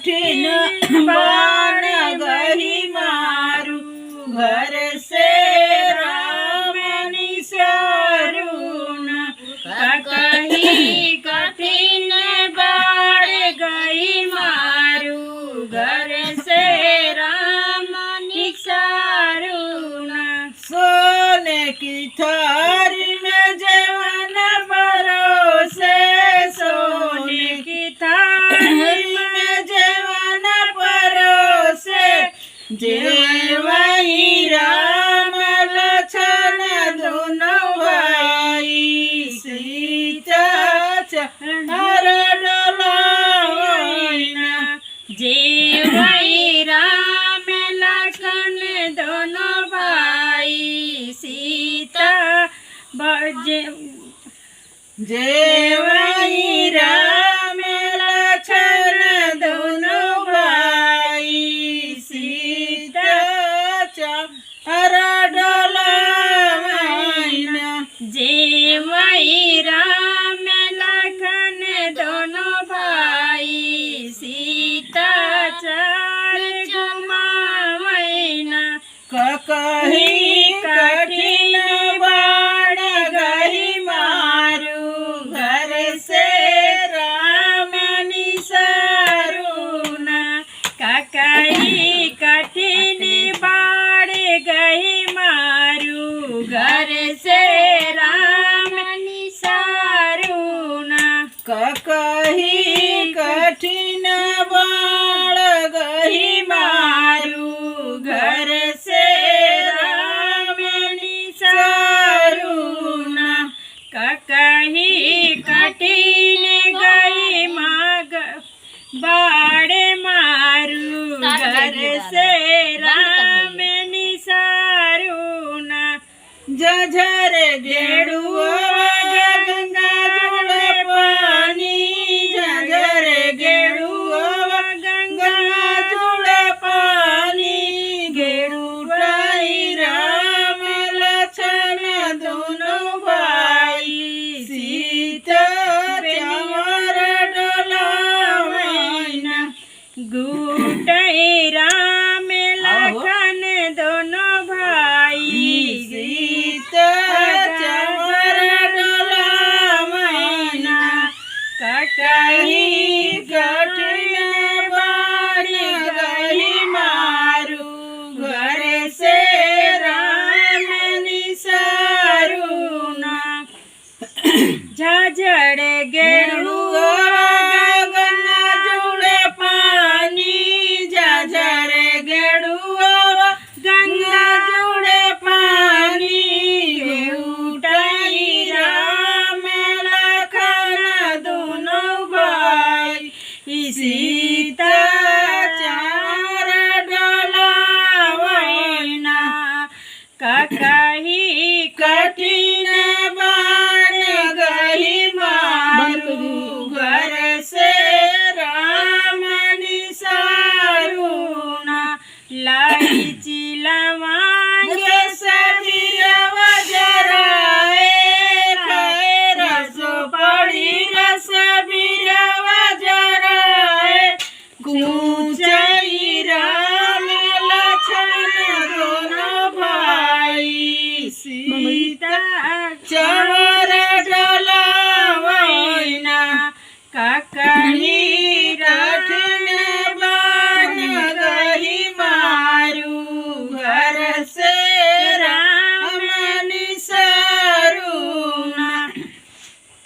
कठिन बाण गही मारू घर से राम निसारून कही कठिन बाण गही मारू घर से राम निसारून सोने की थारी में जवन परोसे सोने की थारी में जवन परोसे जेवई राम लक्ष्मण दोनों भाई सीता चढ़ डोलावैना जेवई राम लक्ष्मण दोनों भाई सीता जेवई राम लक्ष्मण दोनों भाई सीता चढ़ डोलावैना जेवई राम लक्ष्मण दोनों भाई सीता चढ़ घुमावैना कही कठिन बाण गही मारू घर से राम निसारून कही कठिन बाण गही मारू घर से राम निसारून कही कठिन बाण गही मारू घर से राम निसारून कही कठिन गई माग बाड़े मारू घर से राम निसारून जझर गेड़ुआ गंगा जुड़े पानी जझर गेड़ुआ गंगा जुड़े पानी गेड़ुराई राम लक्ष्मण दोनों भाई सीता चवर डोलावैना गुटई राम लक्ष्मण दोनों भाई सीता चवर डोलावैना कही कठिन बाण गही मारू घर से राम निसारून झझड़ गेड़ुआ गंगा जुड़े पानी झझड़ गेड़ुआ गंगा जुड़े पानी उठाई राम लक्ष्मण दोनों भाई सीता चढ़ डोलावैना कही कठिन बाण गही मारू घर से राम निसारून लाई चिलवा